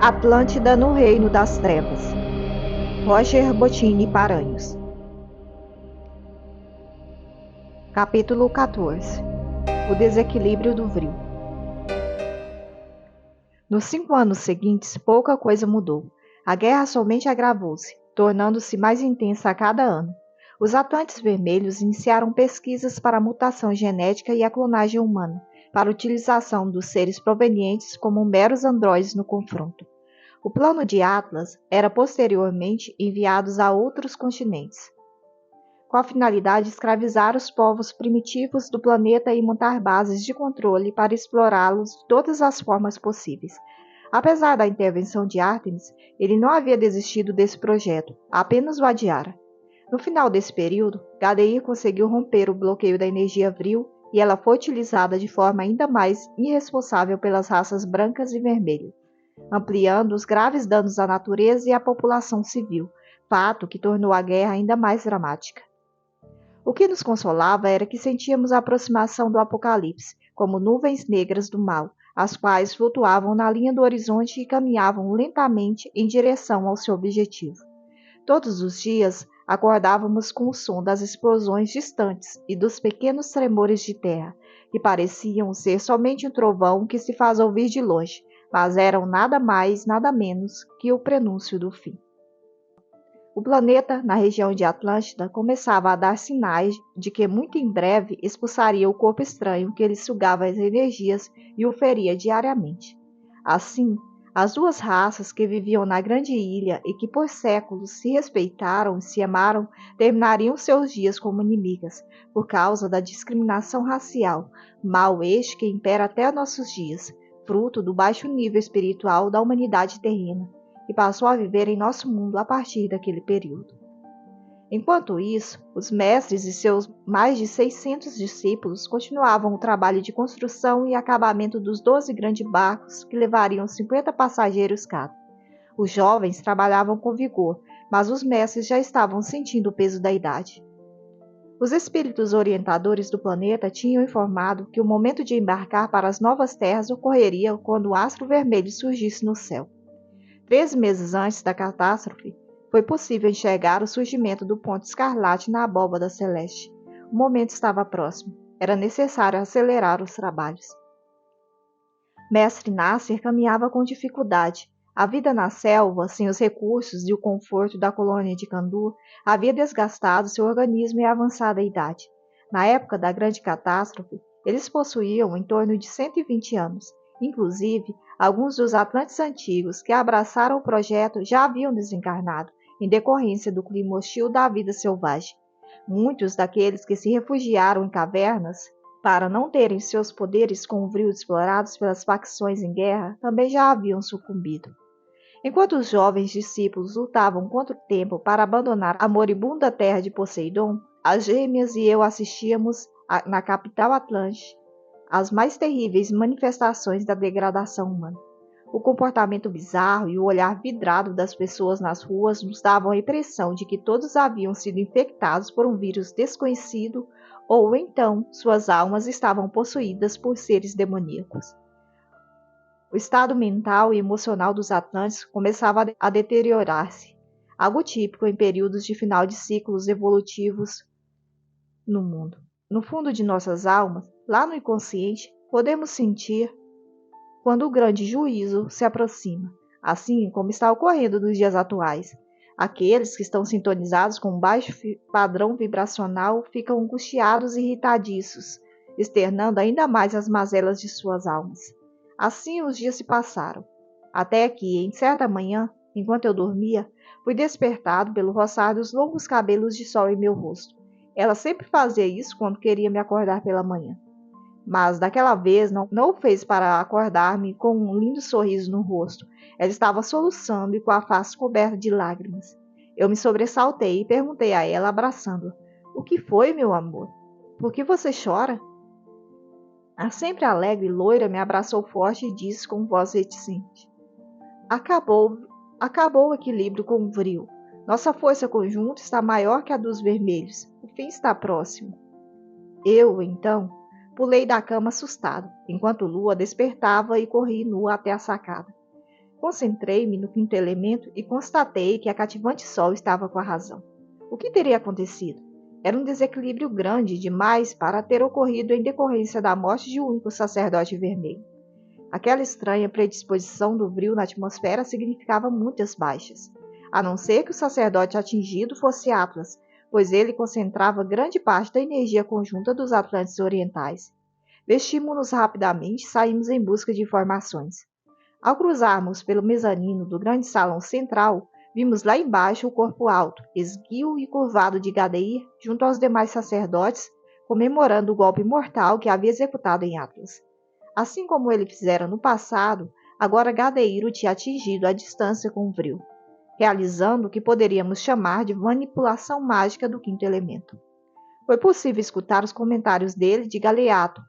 Atlântida no Reino das Trevas. Roger Bottini Paranhos. Capítulo 14. O desequilíbrio do Vril. Nos 5 anos seguintes, pouca coisa mudou. A guerra somente agravou-se, tornando-se mais intensa a cada ano. Os Atlantes Vermelhos iniciaram pesquisas para a mutação genética e a clonagem humana, para a utilização dos seres provenientes como meros androides no confronto. O plano de Atlas era posteriormente enviado a outros continentes, com a finalidade de escravizar os povos primitivos do planeta e montar bases de controle para explorá-los de todas as formas possíveis. Apesar da intervenção de Artemis, ele não havia desistido desse projeto, apenas o adiara. No final desse período, Gadeir conseguiu romper o bloqueio da energia Vril e ela foi utilizada de forma ainda mais irresponsável pelas raças brancas e vermelhas, ampliando os graves danos à natureza e à população civil, fato que tornou a guerra ainda mais dramática. O que nos consolava era que sentíamos a aproximação do apocalipse, como nuvens negras do mal, as quais flutuavam na linha do horizonte e caminhavam lentamente em direção ao seu objetivo. Todos os dias acordávamos com o som das explosões distantes e dos pequenos tremores de terra, que pareciam ser somente um trovão que se faz ouvir de longe, mas eram nada mais, nada menos que o prenúncio do fim. O planeta, na região de Atlântida, começava a dar sinais de que muito em breve expulsaria o corpo estranho que lhe sugava as energias e o feria diariamente. Assim, as duas raças que viviam na grande ilha e que por séculos se respeitaram e se amaram terminariam seus dias como inimigas, por causa da discriminação racial, mal este que impera até nossos dias, fruto do baixo nível espiritual da humanidade terrena, que passou a viver em nosso mundo a partir daquele período. Enquanto isso, os mestres e seus mais de 600 discípulos continuavam o trabalho de construção e acabamento dos 12 grandes barcos que levariam 50 passageiros cada. Os jovens trabalhavam com vigor, mas os mestres já estavam sentindo o peso da idade. Os espíritos orientadores do planeta tinham informado que o momento de embarcar para as novas terras ocorreria quando o astro vermelho surgisse no céu. 3 meses antes da catástrofe, foi possível enxergar o surgimento do ponto escarlate na abóbada celeste. O momento estava próximo. Era necessário acelerar os trabalhos. Mestre Nasser caminhava com dificuldade. A vida na selva, sem os recursos e o conforto da colônia de Kandur, havia desgastado seu organismo em avançada idade. Na época da grande catástrofe, eles possuíam em torno de 120 anos. Inclusive, alguns dos Atlantes antigos que abraçaram o projeto já haviam desencarnado, em decorrência do clima hostil da vida selvagem. Muitos daqueles que se refugiaram em cavernas, para não terem seus poderes com o Vril explorados pelas facções em guerra, também já haviam sucumbido. Enquanto os jovens discípulos lutavam contra o tempo para abandonar a moribunda terra de Poseidon, as gêmeas e eu assistíamos, na capital Atlântica, às mais terríveis manifestações da degradação humana. O comportamento bizarro e o olhar vidrado das pessoas nas ruas nos davam a impressão de que todos haviam sido infectados por um vírus desconhecido ou então suas almas estavam possuídas por seres demoníacos. O estado mental e emocional dos Atlantes começava a deteriorar-se, algo típico em períodos de final de ciclos evolutivos no mundo. No fundo de nossas almas, lá no inconsciente, podemos sentir quando o grande juízo se aproxima, assim como está ocorrendo nos dias atuais. Aqueles que estão sintonizados com um baixo padrão vibracional ficam angustiados e irritadiços, externando ainda mais as mazelas de suas almas. Assim os dias se passaram, até que, em certa manhã, enquanto eu dormia, fui despertado pelo roçar dos longos cabelos de sol em meu rosto. Ela sempre fazia isso quando queria me acordar pela manhã. Mas daquela vez não o fez para acordar-me com um lindo sorriso no rosto. Ela estava soluçando e com a face coberta de lágrimas. Eu me sobressaltei e perguntei a ela, abraçando-a: "O que foi, meu amor? Por que você chora?" A sempre alegre loira me abraçou forte e disse com voz reticente: Acabou o equilíbrio com o Vril. Nossa força conjunta está maior que a dos vermelhos. O fim está próximo." Eu, então, pulei da cama assustado, enquanto Lua despertava e corri nua até a sacada. Concentrei-me no quinto elemento e constatei que a cativante sol estava com a razão. O que teria acontecido? Era um desequilíbrio grande demais para ter ocorrido em decorrência da morte de um único sacerdote vermelho. Aquela estranha predisposição do vril na atmosfera significava muitas baixas, a não ser que o sacerdote atingido fosse Atlas, pois ele concentrava grande parte da energia conjunta dos Atlantes orientais. Vestimos-nos rapidamente e saímos em busca de informações. Ao cruzarmos pelo mezanino do grande salão central, vimos lá embaixo o corpo alto, esguio e curvado de Gadeir, junto aos demais sacerdotes, comemorando o golpe mortal que havia executado em Atlas. Assim como ele fizera no passado, agora Gadeir o tinha atingido à distância com o vril, realizando o que poderíamos chamar de manipulação mágica do quinto elemento. Foi possível escutar os comentários dele de Galeato,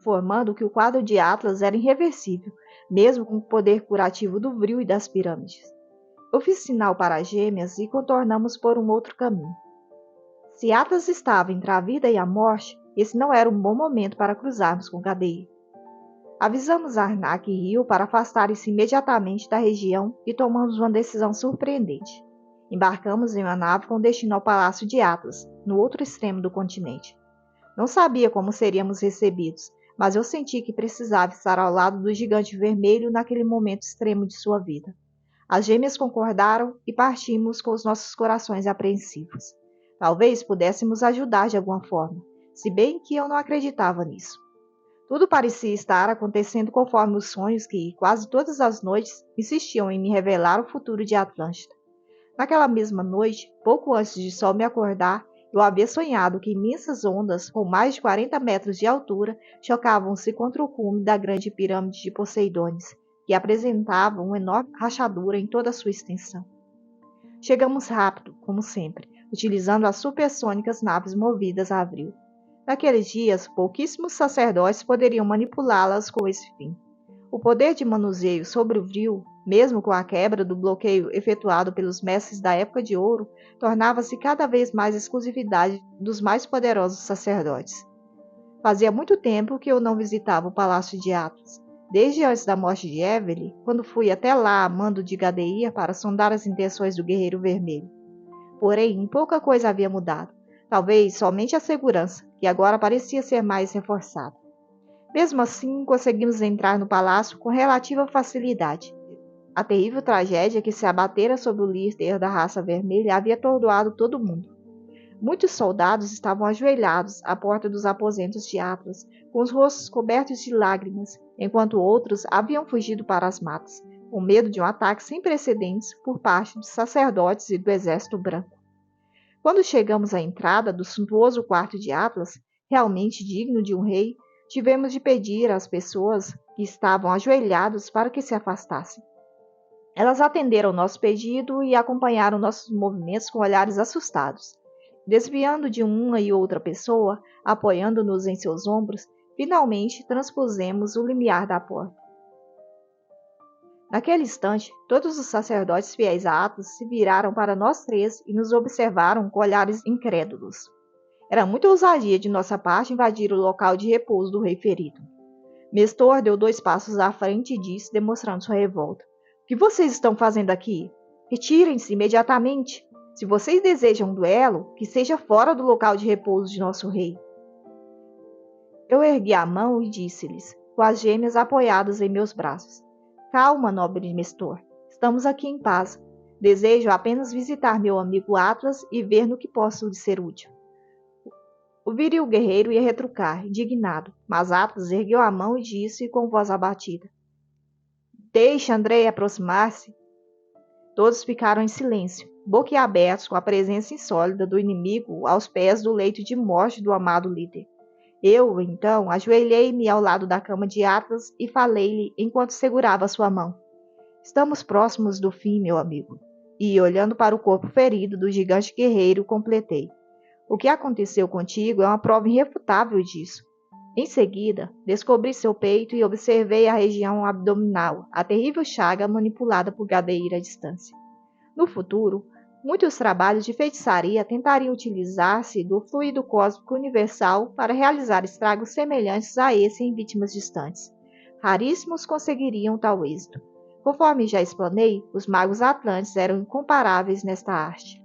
formando que o quadro de Atlas era irreversível, mesmo com o poder curativo do vril e das pirâmides. Eu fiz sinal para as gêmeas e contornamos por um outro caminho. Se Atlas estava entre a vida e a morte, esse não era um bom momento para cruzarmos com Gadeir. Avisamos Arnak e Rio para afastarem-se imediatamente da região e tomamos uma decisão surpreendente. Embarcamos em uma nave com destino ao Palácio de Atlas, no outro extremo do continente. Não sabia como seríamos recebidos, mas eu senti que precisava estar ao lado do gigante vermelho naquele momento extremo de sua vida. As gêmeas concordaram e partimos com os nossos corações apreensivos. Talvez pudéssemos ajudar de alguma forma, se bem que eu não acreditava nisso. Tudo parecia estar acontecendo conforme os sonhos que, quase todas as noites, insistiam em me revelar o futuro de Atlântida. Naquela mesma noite, pouco antes de Sol me acordar, eu havia sonhado que imensas ondas, com mais de 40 metros de altura, chocavam-se contra o cume da grande pirâmide de Poseidones, que apresentava uma enorme rachadura em toda a sua extensão. Chegamos rápido, como sempre, utilizando as supersônicas naves movidas a vril. Naqueles dias, pouquíssimos sacerdotes poderiam manipulá-las com esse fim. O poder de manuseio sobre o vril, mesmo com a quebra do bloqueio efetuado pelos mestres da Época de Ouro, tornava-se cada vez mais exclusividade dos mais poderosos sacerdotes. Fazia muito tempo que eu não visitava o Palácio de Atlas, desde antes da morte de Evelyn, quando fui até lá a mando de Gadeir para sondar as intenções do Guerreiro Vermelho. Porém, pouca coisa havia mudado, talvez somente a segurança, que agora parecia ser mais reforçada. Mesmo assim, conseguimos entrar no palácio com relativa facilidade. A terrível tragédia que se abatera sobre o líder da raça vermelha havia atordoado todo mundo. Muitos soldados estavam ajoelhados à porta dos aposentos de Atlas, com os rostos cobertos de lágrimas, enquanto outros haviam fugido para as matas, com medo de um ataque sem precedentes por parte dos sacerdotes e do exército branco. Quando chegamos à entrada do suntuoso quarto de Atlas, realmente digno de um rei, tivemos de pedir às pessoas que estavam ajoelhadas para que se afastassem. Elas atenderam o nosso pedido e acompanharam nossos movimentos com olhares assustados. Desviando de uma e outra pessoa, apoiando-nos em seus ombros, finalmente transpusemos o limiar da porta. Naquele instante, todos os sacerdotes fiéis a Atlas se viraram para nós três e nos observaram com olhares incrédulos. Era muita ousadia de nossa parte invadir o local de repouso do rei ferido. Mestor deu 2 passos à frente e disse, demonstrando sua revolta: "O que vocês estão fazendo aqui? Retirem-se imediatamente. Se vocês desejam um duelo, que seja fora do local de repouso de nosso rei." Eu ergui a mão e disse-lhes, com as gêmeas apoiadas em meus braços: "Calma, nobre Mestor. Estamos aqui em paz. Desejo apenas visitar meu amigo Atlas e ver no que posso lhe ser útil." O viril guerreiro ia retrucar, indignado, mas Atlas ergueu a mão e disse com voz abatida: "Deixe Andrei aproximar-se." Todos ficaram em silêncio, boquiabertos com a presença insólita do inimigo aos pés do leito de morte do amado líder. Eu, então, ajoelhei-me ao lado da cama de Atlas e falei-lhe enquanto segurava sua mão: "Estamos próximos do fim, meu amigo." E, olhando para o corpo ferido do gigante guerreiro, completei: "O que aconteceu contigo é uma prova irrefutável disso." Em seguida, descobri seu peito e observei a região abdominal, a terrível chaga manipulada por Gadeir à distância. No futuro, muitos trabalhos de feitiçaria tentariam utilizar-se do fluido cósmico universal para realizar estragos semelhantes a esse em vítimas distantes. Raríssimos conseguiriam tal êxito. Conforme já explanei, os magos atlantes eram incomparáveis nesta arte.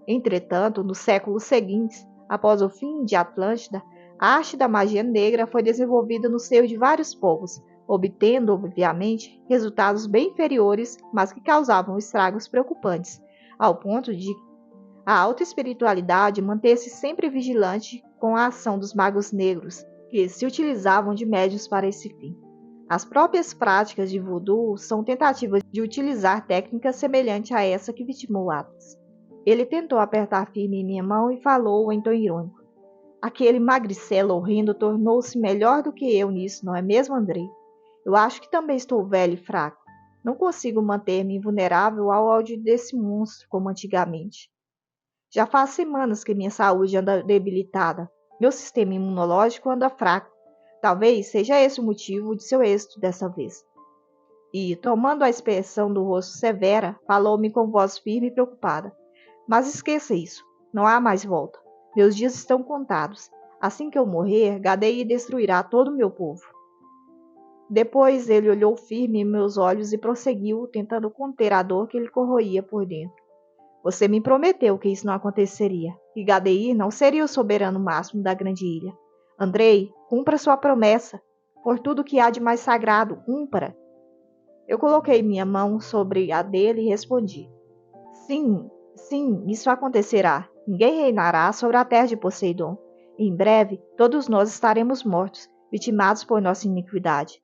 Entretanto, nos séculos seguintes, após o fim de Atlântida, a arte da magia negra foi desenvolvida no seio de vários povos, obtendo, obviamente, resultados bem inferiores, mas que causavam estragos preocupantes, ao ponto de a alta espiritualidade manter-se sempre vigilante com a ação dos magos negros, que se utilizavam de médiuns para esse fim. As próprias práticas de voodoo são tentativas de utilizar técnicas semelhantes a essa que vitimou Atlas. Ele tentou apertar firme em minha mão e falou em tom irônico. Aquele magricelo horrendo tornou-se melhor do que eu nisso, não é mesmo, Andrei? Eu acho que também estou velho e fraco. Não consigo manter-me invulnerável ao ódio desse monstro como antigamente. Já faz semanas que minha saúde anda debilitada. Meu sistema imunológico anda fraco. Talvez seja esse o motivo de seu êxito dessa vez. E, tomando a expressão do rosto severa, falou-me com voz firme e preocupada. Mas esqueça isso. Não há mais volta. Meus dias estão contados. Assim que eu morrer, Gadei destruirá todo o meu povo. Depois ele olhou firme em meus olhos e prosseguiu, tentando conter a dor que lhe corroía por dentro. Você me prometeu que isso não aconteceria, que Gadeir não seria o soberano máximo da grande ilha. Andrei, cumpra sua promessa. Por tudo que há de mais sagrado, cumpra. Eu coloquei minha mão sobre a dele e respondi. Sim, sim, isso acontecerá. Ninguém reinará sobre a terra de Poseidon. Em breve, todos nós estaremos mortos, vitimados por nossa iniquidade.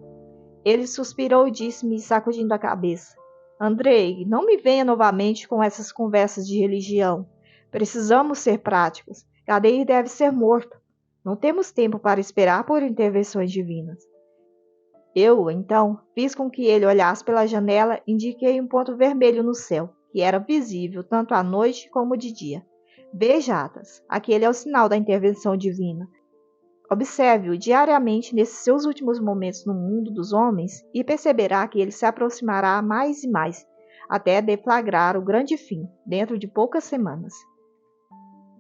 Ele suspirou e disse-me, sacudindo a cabeça. Andrei, não me venha novamente com essas conversas de religião. Precisamos ser práticos. Gadeir deve ser morto. Não temos tempo para esperar por intervenções divinas. Eu, então, fiz com que ele olhasse pela janela e indiquei um ponto vermelho no céu, que era visível tanto à noite como de dia. Veja, Atlas, aquele é o sinal da intervenção divina. Observe-o diariamente nesses seus últimos momentos no mundo dos homens e perceberá que ele se aproximará mais e mais, até deflagrar o grande fim, dentro de poucas semanas.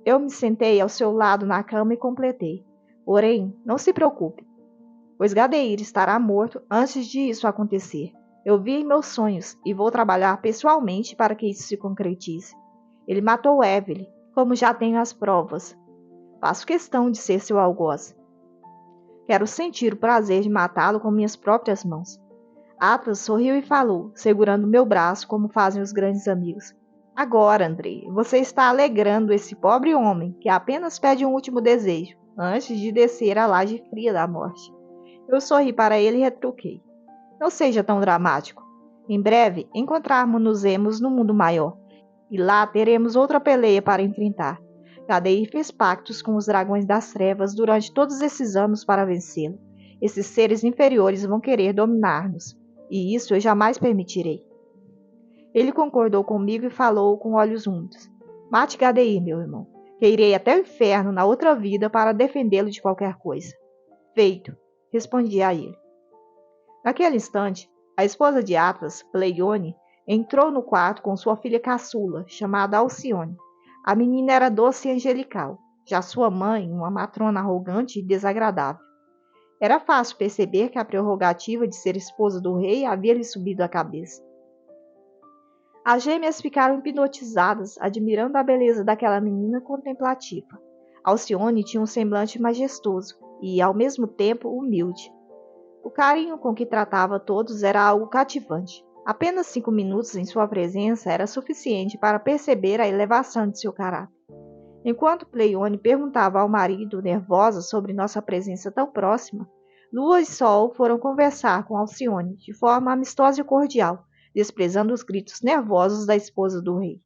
Eu me sentei ao seu lado na cama e completei. Porém, não se preocupe, pois Gadeir estará morto antes de isso acontecer. Eu vi em meus sonhos e vou trabalhar pessoalmente para que isso se concretize. Ele matou Evelyn, como já tenho as provas. Faço questão de ser seu algoz. Quero sentir o prazer de matá-lo com minhas próprias mãos. Atlas sorriu e falou, segurando meu braço como fazem os grandes amigos. Agora, Andrei, você está alegrando esse pobre homem que apenas pede um último desejo, antes de descer a laje fria da morte. Eu sorri para ele e retruquei. Não seja tão dramático. Em breve, encontrarmos-nos no mundo maior, e lá teremos outra peleia para enfrentar. Gadeir fez pactos com os dragões das trevas durante todos esses anos para vencê-lo. Esses seres inferiores vão querer dominar-nos, e isso eu jamais permitirei. Ele concordou comigo e falou com olhos úmidos. Mate Gadeir, meu irmão, que irei até o inferno na outra vida para defendê-lo de qualquer coisa. Feito, respondi a ele. Naquele instante, a esposa de Atlas, Pleione, entrou no quarto com sua filha caçula, chamada Alcione. A menina era doce e angelical, já sua mãe, uma matrona arrogante e desagradável. Era fácil perceber que a prerrogativa de ser esposa do rei havia lhe subido à cabeça. As gêmeas ficaram hipnotizadas, admirando a beleza daquela menina contemplativa. Alcione tinha um semblante majestoso e, ao mesmo tempo, humilde. O carinho com que tratava todos era algo cativante. Apenas 5 minutos em sua presença era suficiente para perceber a elevação de seu caráter. Enquanto Pleione perguntava ao marido, nervosa sobre nossa presença tão próxima, Lua e Sol foram conversar com Alcione de forma amistosa e cordial, desprezando os gritos nervosos da esposa do rei.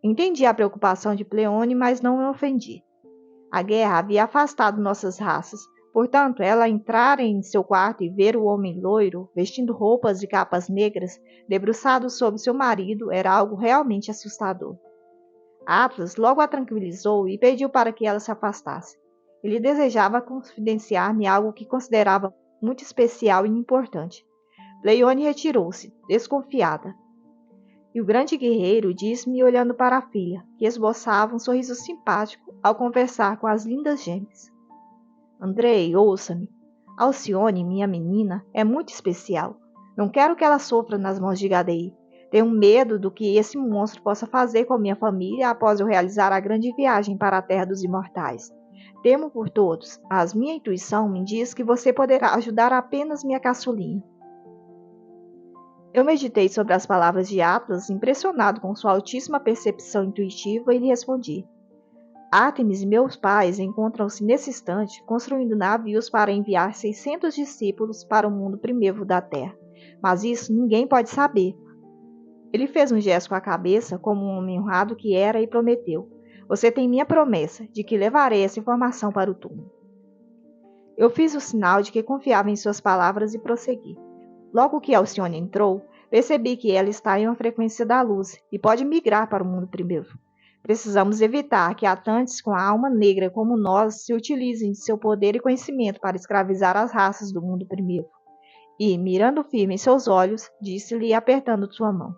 Entendi a preocupação de Pleione, mas não me ofendi. A guerra havia afastado nossas raças. Portanto, ela entrar em seu quarto e ver o homem loiro, vestindo roupas e capas negras, debruçado sobre seu marido, era algo realmente assustador. Atlas logo a tranquilizou e pediu para que ela se afastasse. Ele desejava confidenciar-me algo que considerava muito especial e importante. Pleione retirou-se, desconfiada. E o grande guerreiro disse-me olhando para a filha, que esboçava um sorriso simpático ao conversar com as lindas gêmeas. Andrei, ouça-me. Alcione, minha menina, é muito especial. Não quero que ela sofra nas mãos de Gadei. Tenho medo do que esse monstro possa fazer com a minha família após eu realizar a grande viagem para a Terra dos Imortais. Temo por todos, mas minha intuição me diz que você poderá ajudar apenas minha caçulinha. Eu meditei sobre as palavras de Atlas, impressionado com sua altíssima percepção intuitiva, e lhe respondi. Ártemis e meus pais encontram-se nesse instante construindo navios para enviar 600 discípulos para o mundo primevo da Terra. Mas isso ninguém pode saber. Ele fez um gesto com a cabeça, como um homem honrado que era, e prometeu. Você tem minha promessa de que levarei essa informação para o túmulo. Eu fiz o sinal de que confiava em suas palavras e prossegui. Logo que Alcione entrou, percebi que ela está em uma frequência da luz e pode migrar para o mundo primevo. Precisamos evitar que atantes com a alma negra como nós se utilizem de seu poder e conhecimento para escravizar as raças do mundo primevo. E, mirando firme em seus olhos, disse-lhe apertando sua mão.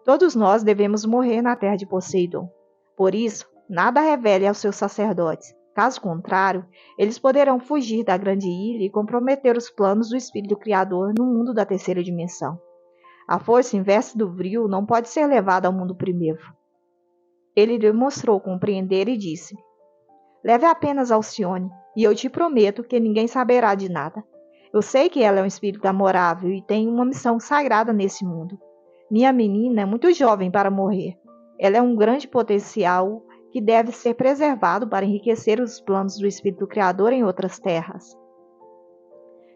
Todos nós devemos morrer na terra de Poseidon. Por isso, nada revele aos seus sacerdotes. Caso contrário, eles poderão fugir da grande ilha e comprometer os planos do Espírito Criador no mundo da terceira dimensão. A força inversa do Vril não pode ser levada ao mundo primevo. Ele demonstrou compreender e disse: Leve apenas Alcione, e eu te prometo que ninguém saberá de nada. Eu sei que ela é um espírito amorável e tem uma missão sagrada nesse mundo. Minha menina é muito jovem para morrer. Ela é um grande potencial que deve ser preservado para enriquecer os planos do Espírito Criador em outras terras.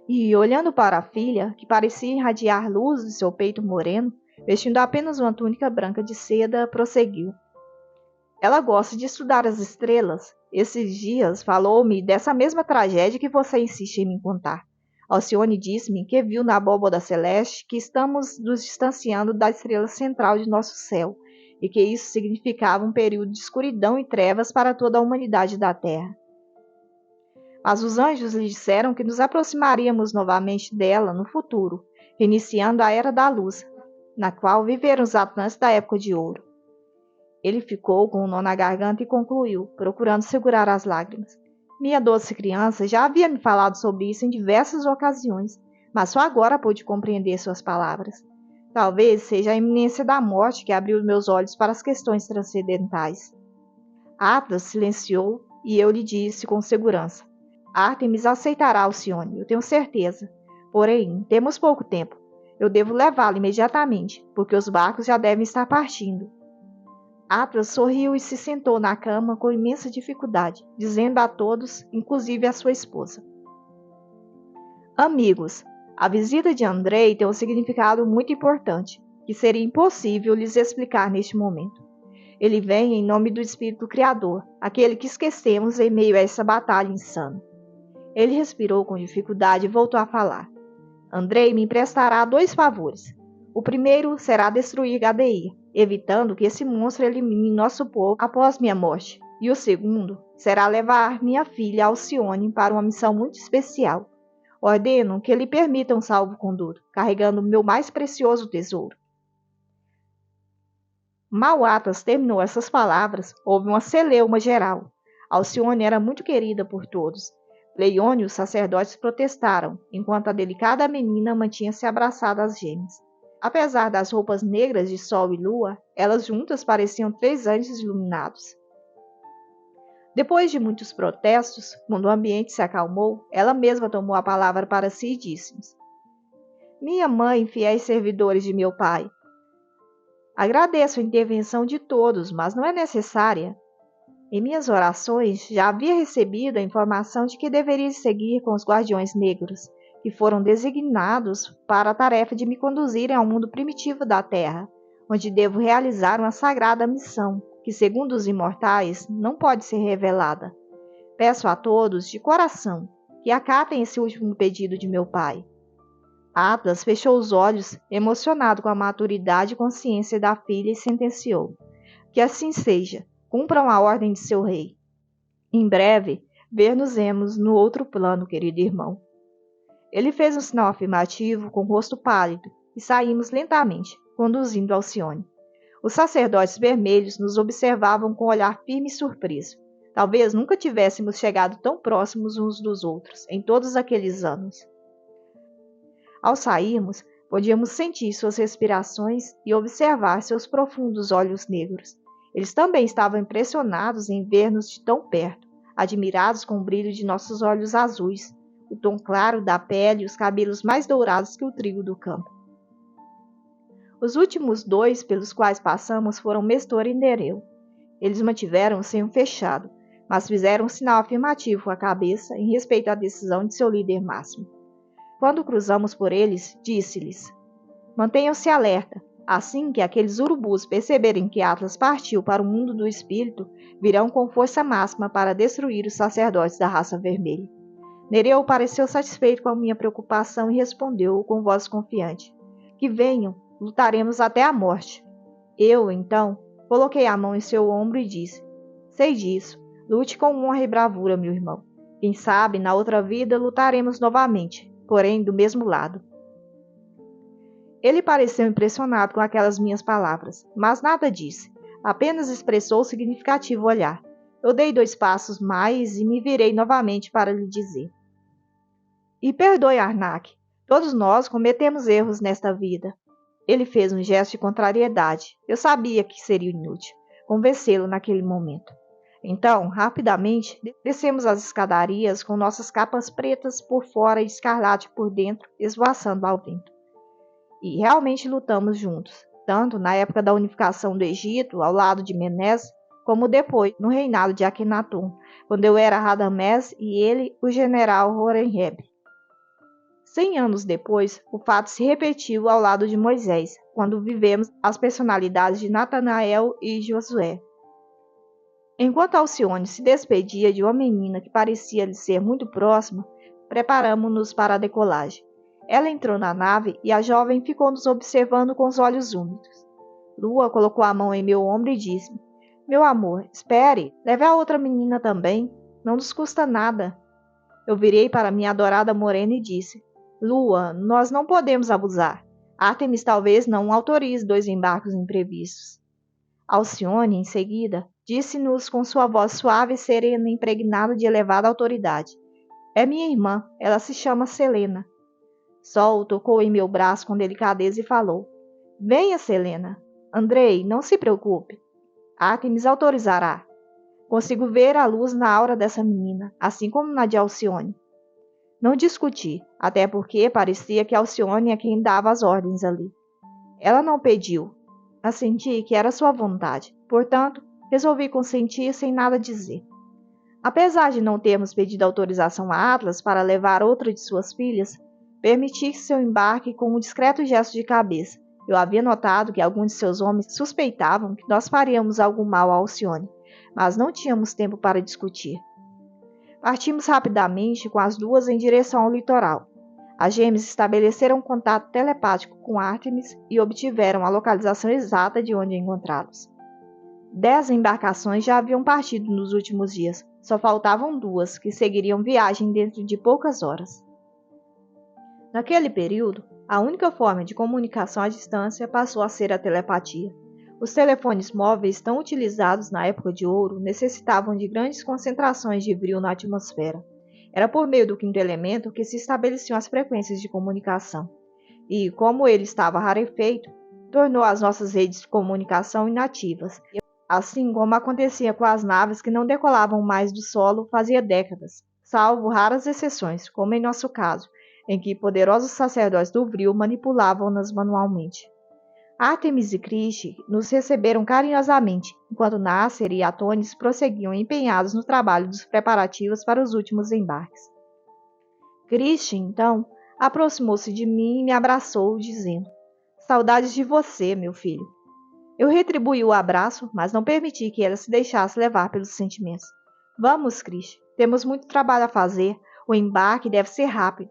E, olhando para a filha, que parecia irradiar luz de seu peito moreno, vestindo apenas uma túnica branca de seda, prosseguiu. Ela gosta de estudar as estrelas. Esses dias falou-me dessa mesma tragédia que você insiste em me contar. Alcione disse-me que viu na abóbada celeste que estamos nos distanciando da estrela central de nosso céu, e que isso significava um período de escuridão e trevas para toda a humanidade da Terra. Mas os anjos lhe disseram que nos aproximaríamos novamente dela no futuro, iniciando a Era da Luz, na qual viveram os Atlantes da Época de Ouro. Ele ficou com um nó na garganta e concluiu, procurando segurar as lágrimas. Minha doce criança já havia me falado sobre isso em diversas ocasiões, mas só agora pude compreender suas palavras. Talvez seja a iminência da morte que abriu meus olhos para as questões transcendentais. Atlas silenciou e eu lhe disse com segurança. Ártemis aceitará Alcione, eu tenho certeza. Porém, temos pouco tempo. Eu devo levá-la imediatamente, porque os barcos já devem estar partindo. Atlas sorriu e se sentou na cama com imensa dificuldade, dizendo a todos, inclusive a sua esposa. Amigos, a visita de Andrei tem um significado muito importante, que seria impossível lhes explicar neste momento. Ele vem em nome do Espírito Criador, aquele que esquecemos em meio a essa batalha insana. Ele respirou com dificuldade e voltou a falar. Andrei me emprestará 2 favores. O primeiro será destruir Gadeir, evitando que esse monstro elimine nosso povo após minha morte. E o segundo será levar minha filha Alcione para uma missão muito especial. Ordeno que lhe permitam salvo-conduto, carregando meu mais precioso tesouro. Mal Atlas terminou essas palavras, houve uma celeuma geral. Alcione era muito querida por todos. Leione e os sacerdotes protestaram, enquanto a delicada menina mantinha-se abraçada às gêmeas. Apesar das roupas negras de sol e lua, elas juntas pareciam 3 anjos iluminados. Depois de muitos protestos, quando o ambiente se acalmou, ela mesma tomou a palavra para si e disse-nos: Minha mãe e fiéis servidores de meu pai, agradeço a intervenção de todos, mas não é necessária. Em minhas orações, já havia recebido a informação de que deveria seguir com os Guardiões Negros, que foram designados para a tarefa de me conduzirem ao mundo primitivo da Terra, onde devo realizar uma sagrada missão, que, segundo os imortais, não pode ser revelada. Peço a todos, de coração, que acatem esse último pedido de meu pai. Atlas fechou os olhos, emocionado com a maturidade e consciência da filha, e sentenciou: Que assim seja. Cumpram a ordem de seu rei. Em breve, ver-nos-emos no outro plano, querido irmão. Ele fez um sinal afirmativo com o rosto pálido e saímos lentamente, conduzindo Alcione. Os sacerdotes vermelhos nos observavam com um olhar firme e surpreso. Talvez nunca tivéssemos chegado tão próximos uns dos outros em todos aqueles anos. Ao sairmos, Podíamos sentir suas respirações e observar seus profundos olhos negros. Eles também estavam impressionados em ver-nos de tão perto, admirados com o brilho de nossos olhos azuis, o tom claro da pele e os cabelos mais dourados que o trigo do campo. Os últimos dois pelos quais passamos foram Mestor e Nereu. Eles mantiveram o senho fechado, mas fizeram um sinal afirmativo com a cabeça em respeito à decisão de seu líder máximo. Quando cruzamos por eles, disse-lhes: mantenham-se alerta. Assim que aqueles urubus perceberem que Atlas partiu para o mundo do espírito, virão com força máxima para destruir os sacerdotes da raça vermelha. Nereu pareceu satisfeito com a minha preocupação e respondeu com voz confiante: que venham, lutaremos até a morte. Eu, então, coloquei a mão em seu ombro e disse: sei disso, lute com honra e bravura, meu irmão. Quem sabe, na outra vida lutaremos novamente, porém do mesmo lado. Ele pareceu impressionado com aquelas minhas palavras, mas nada disse, apenas expressou o significativo olhar. Eu dei 2 passos mais e me virei novamente para lhe dizer: e perdoe, Arnak, todos nós cometemos erros nesta vida. Ele fez um gesto de contrariedade. Eu sabia que seria inútil convencê-lo naquele momento. Então, rapidamente, descemos as escadarias com nossas capas pretas por fora e escarlate por dentro, esvoaçando ao vento. E realmente lutamos juntos, tanto na época da unificação do Egito, ao lado de Menes, como depois, no reinado de Akhenaton, quando eu era Radamés e ele, o general Horemheb. 100 anos depois, o fato se repetiu ao lado de Moisés, quando vivemos as personalidades de Natanael e Josué. Enquanto Alcione se despedia de uma menina que parecia lhe ser muito próxima, preparamo-nos para a decolagem. Ela entrou na nave e a jovem ficou nos observando com os olhos úmidos. Lua colocou a mão em meu ombro e disse: meu amor, espere, leve a outra menina também, não nos custa nada. Eu virei para minha adorada morena e disse: Lua, nós não podemos abusar. Ártemis talvez não autorize 2 embarques imprevistos. Alcione, em seguida, disse-nos com sua voz suave e serena, impregnada de elevada autoridade: é minha irmã, ela se chama Selena. Sol tocou em meu braço com delicadeza e falou: venha, Selena. Andrei, não se preocupe. Ártemis autorizará. Consigo ver a luz na aura dessa menina, assim como na de Alcione. Não discuti, até porque parecia que Alcione é quem dava as ordens ali. Ela não pediu. Assenti que era sua vontade, portanto, resolvi consentir sem nada dizer. Apesar de não termos pedido autorização a Atlas para levar outra de suas filhas, permiti seu embarque com um discreto gesto de cabeça. Eu havia notado que alguns de seus homens suspeitavam que nós faríamos algum mal a Alcione, mas não tínhamos tempo para discutir. Partimos rapidamente com as 2 em direção ao litoral. As gêmeas estabeleceram contato telepático com Ártemis e obtiveram a localização exata de onde encontrá-los. 10 embarcações já haviam partido nos últimos dias, só faltavam 2 que seguiriam viagem dentro de poucas horas. Naquele período, a única forma de comunicação à distância passou a ser a telepatia. Os telefones móveis tão utilizados na época de ouro necessitavam de grandes concentrações de brio na atmosfera. Era por meio do 5º elemento que se estabeleciam as frequências de comunicação. E, como ele estava rarefeito, tornou as nossas redes de comunicação inativas, assim como acontecia com as naves que não decolavam mais do solo fazia décadas, salvo raras exceções, como em nosso caso, em que poderosos sacerdotes do Vril manipulavam-nas manualmente. Ártemis e Cristi nos receberam carinhosamente, enquanto Nasser e Atones prosseguiam empenhados no trabalho dos preparativos para os últimos embarques. Cristi, então, aproximou-se de mim e me abraçou, dizendo: saudades de você, meu filho. Eu retribuí o abraço, mas não permiti que ela se deixasse levar pelos sentimentos. Vamos, Cristi, temos muito trabalho a fazer, o embarque deve ser rápido.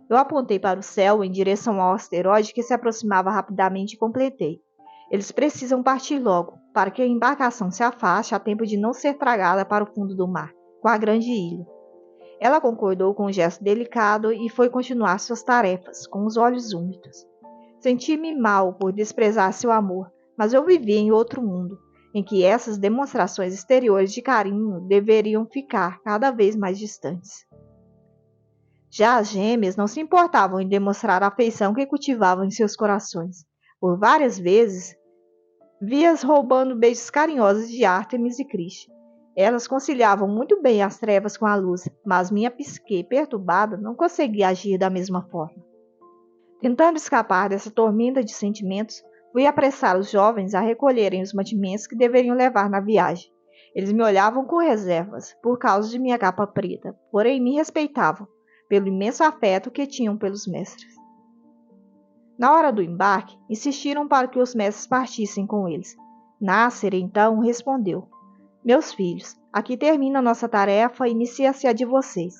Eu apontei para o céu em direção ao asteroide que se aproximava rapidamente e completei: eles precisam partir logo, para que a embarcação se afaste a tempo de não ser tragada para o fundo do mar, com a grande ilha. Ela concordou com um gesto delicado e foi continuar suas tarefas, com os olhos úmidos. Senti-me mal por desprezar seu amor, mas eu vivia em outro mundo, em que essas demonstrações exteriores de carinho deveriam ficar cada vez mais distantes. Já as gêmeas não se importavam em demonstrar a afeição que cultivavam em seus corações. Por várias vezes, vi-as roubando beijos carinhosos de Ártemis e Cristo. Elas conciliavam muito bem as trevas com a luz, mas minha psique, perturbada, não conseguia agir da mesma forma. Tentando escapar dessa tormenta de sentimentos, fui apressar os jovens a recolherem os mantimentos que deveriam levar na viagem. Eles me olhavam com reservas, por causa de minha capa preta, porém me respeitavam, pelo imenso afeto que tinham pelos mestres. Na hora do embarque, insistiram para que os mestres partissem com eles. Nasser, então, respondeu: Meus filhos, aqui termina nossa tarefa e inicia-se a de vocês.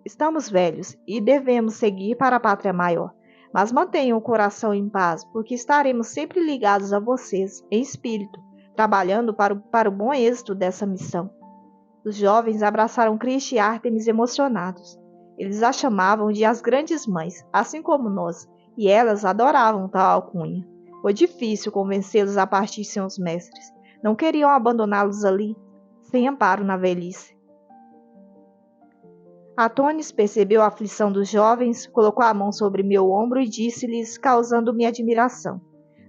Estamos velhos e devemos seguir para a pátria maior, mas mantenham o coração em paz, porque estaremos sempre ligados a vocês, em espírito, trabalhando para o bom êxito dessa missão. Os jovens abraçaram Cristo e Ártemis emocionados. Eles a chamavam de as grandes mães, assim como nós, e elas adoravam tal alcunha. Foi difícil convencê-los a partir sem os mestres. Não queriam abandoná-los ali, sem amparo na velhice. Atônis percebeu a aflição dos jovens, colocou a mão sobre meu ombro e disse-lhes, causando-me admiração: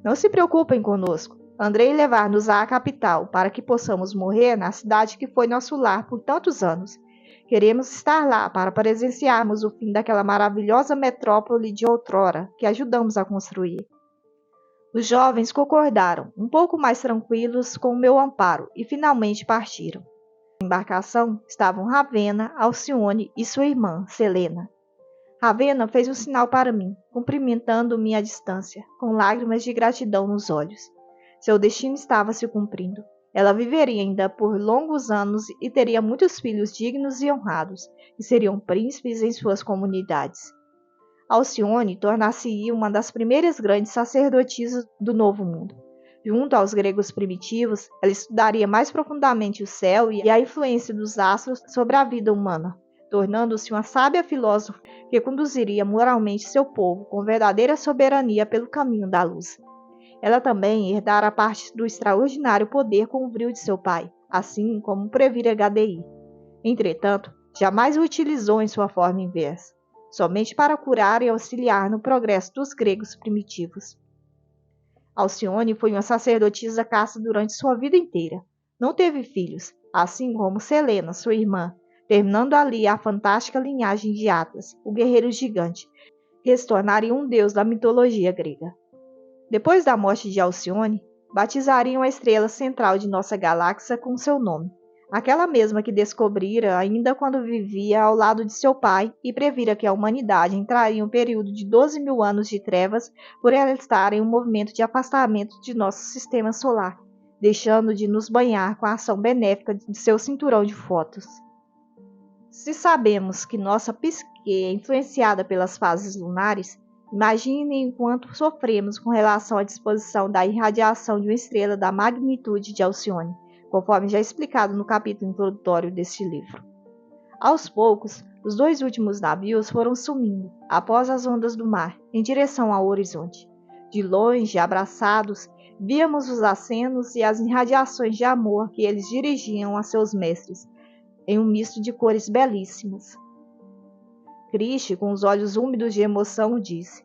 Não se preocupem conosco. Andrei levar-nos à capital, para que possamos morrer na cidade que foi nosso lar por tantos anos. Queremos estar lá para presenciarmos o fim daquela maravilhosa metrópole de outrora que ajudamos a construir. Os jovens concordaram, um pouco mais tranquilos com o meu amparo, e finalmente partiram. Na embarcação estavam Ravenna, Alcione e sua irmã, Selena. Ravenna fez um sinal para mim, cumprimentando-me à distância, com lágrimas de gratidão nos olhos. Seu destino estava se cumprindo. Ela viveria ainda por longos anos e teria muitos filhos dignos e honrados, que seriam príncipes em suas comunidades. Alcione tornar-se-ia uma das primeiras grandes sacerdotisas do Novo Mundo. Junto aos gregos primitivos, ela estudaria mais profundamente o céu e a influência dos astros sobre a vida humana, tornando-se uma sábia filósofa que conduziria moralmente seu povo com verdadeira soberania pelo caminho da luz. Ela também herdara parte do extraordinário poder com o vril de seu pai, assim como previra HDI. Entretanto, jamais o utilizou em sua forma inversa, somente para curar e auxiliar no progresso dos gregos primitivos. Alcione foi uma sacerdotisa casta durante sua vida inteira. Não teve filhos, assim como Selena, sua irmã, terminando ali a fantástica linhagem de Atlas, o guerreiro gigante, que se tornaria um deus da mitologia grega. Depois da morte de Alcione, batizariam a estrela central de nossa galáxia com seu nome, aquela mesma que descobrira ainda quando vivia ao lado de seu pai e previra que a humanidade entraria em um período de 12.000 anos de trevas por ela estar em um movimento de afastamento de nosso sistema solar, deixando de nos banhar com a ação benéfica de seu cinturão de fótons. Se sabemos que nossa psique é influenciada pelas fases lunares, imaginem enquanto sofremos com relação à disposição da irradiação de uma estrela da magnitude de Alcione, conforme já explicado no capítulo introdutório deste livro. Aos poucos, os 2 últimos navios foram sumindo, após as ondas do mar, em direção ao horizonte. De longe, abraçados, víamos os acenos e as irradiações de amor que eles dirigiam a seus mestres, em um misto de cores belíssimas. Cristo, com os olhos úmidos de emoção, disse: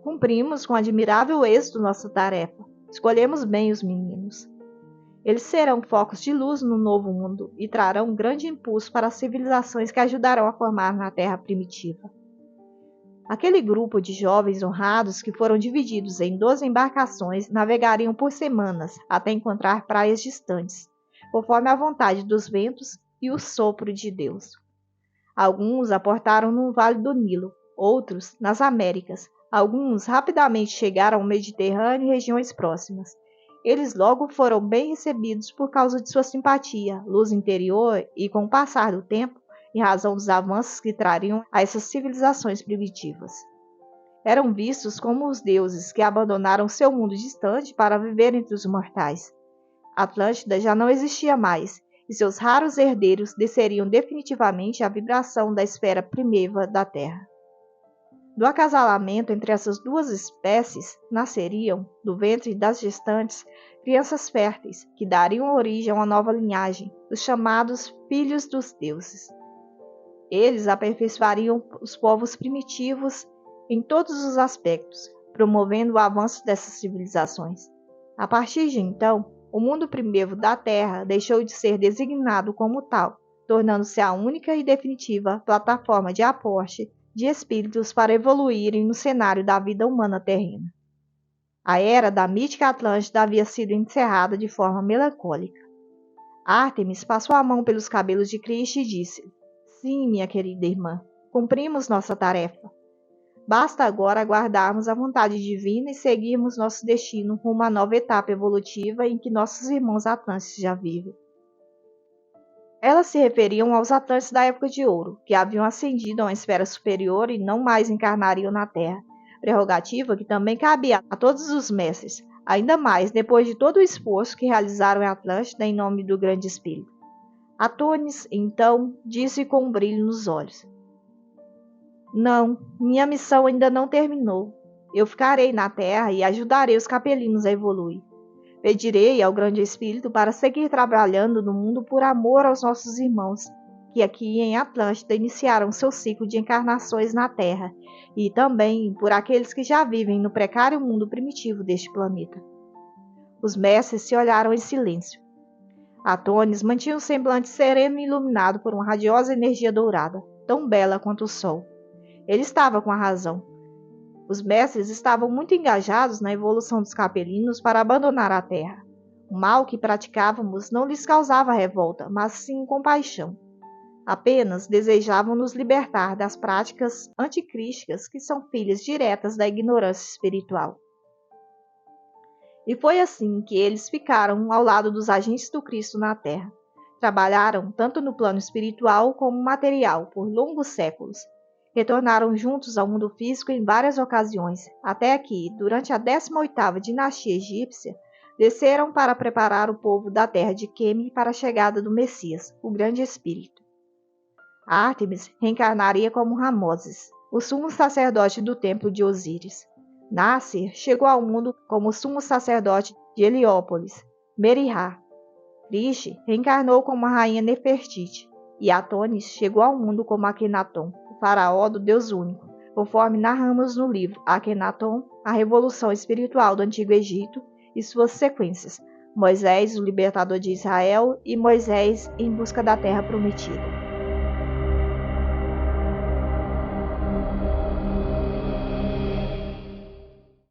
Cumprimos com admirável êxito nossa tarefa. Escolhemos bem os meninos. Eles serão focos de luz no novo mundo e trarão um grande impulso para as civilizações que ajudarão a formar na Terra primitiva. Aquele grupo de jovens honrados que foram divididos em 12 embarcações navegariam por semanas até encontrar praias distantes, conforme a vontade dos ventos e o sopro de Deus. Alguns aportaram no Vale do Nilo, outros nas Américas. Alguns rapidamente chegaram ao Mediterrâneo e regiões próximas. Eles logo foram bem recebidos por causa de sua simpatia, luz interior e, com o passar do tempo, em razão dos avanços que trariam a essas civilizações primitivas. Eram vistos como os deuses que abandonaram seu mundo distante para viver entre os mortais. Atlântida já não existia mais, e seus raros herdeiros desceriam definitivamente à vibração da esfera primeva da Terra. Do acasalamento entre essas duas espécies nasceriam, do ventre das gestantes, crianças férteis, que dariam origem a uma nova linhagem, os chamados Filhos dos Deuses. Eles aperfeiçoariam os povos primitivos em todos os aspectos, promovendo o avanço dessas civilizações. A partir de então, o mundo primitivo da Terra deixou de ser designado como tal, tornando-se a única e definitiva plataforma de aporte de espíritos para evoluírem no cenário da vida humana terrena. A era da mítica Atlântida havia sido encerrada de forma melancólica. Ártemis passou a mão pelos cabelos de Cristo e disse: Sim, minha querida irmã, cumprimos nossa tarefa. Basta agora aguardarmos a vontade divina e seguirmos nosso destino rumo à nova etapa evolutiva em que nossos irmãos Atlantes já vivem. Elas se referiam aos Atlantes da Época de Ouro, que haviam ascendido a uma esfera superior e não mais encarnariam na Terra, prerrogativa que também cabia a todos os mestres, ainda mais depois de todo o esforço que realizaram em Atlântida em nome do Grande Espírito. Atônis, então, disse com um brilho nos olhos: Não, minha missão ainda não terminou. Eu ficarei na Terra e ajudarei os capelinos a evoluir. Pedirei ao Grande Espírito para seguir trabalhando no mundo por amor aos nossos irmãos, que aqui em Atlântida iniciaram seu ciclo de encarnações na Terra, e também por aqueles que já vivem no precário mundo primitivo deste planeta. Os mestres se olharam em silêncio. Atônis mantinha um semblante sereno e iluminado por uma radiosa energia dourada, tão bela quanto o sol. Ele estava com a razão. Os mestres estavam muito engajados na evolução dos capelinos para abandonar a Terra. O mal que praticávamos não lhes causava revolta, mas sim compaixão. Apenas desejavam nos libertar das práticas anticrísticas que são filhas diretas da ignorância espiritual. E foi assim que eles ficaram ao lado dos agentes do Cristo na Terra. Trabalharam tanto no plano espiritual como material por longos séculos. Retornaram juntos ao mundo físico em várias ocasiões, até que, durante a 18ª dinastia egípcia, desceram para preparar o povo da terra de Queme para a chegada do Messias, o Grande Espírito. Ártemis reencarnaria como Ramoses, o sumo sacerdote do templo de Osíris. Nássir chegou ao mundo como sumo sacerdote de Heliópolis, Merihá. Cristi reencarnou como a rainha Nefertiti, e Atônis chegou ao mundo como Akenaton, o faraó do Deus único, conforme narramos no livro Akenaton, a Revolução Espiritual do Antigo Egito e suas sequências, Moisés, o libertador de Israel, e Moisés em busca da Terra Prometida.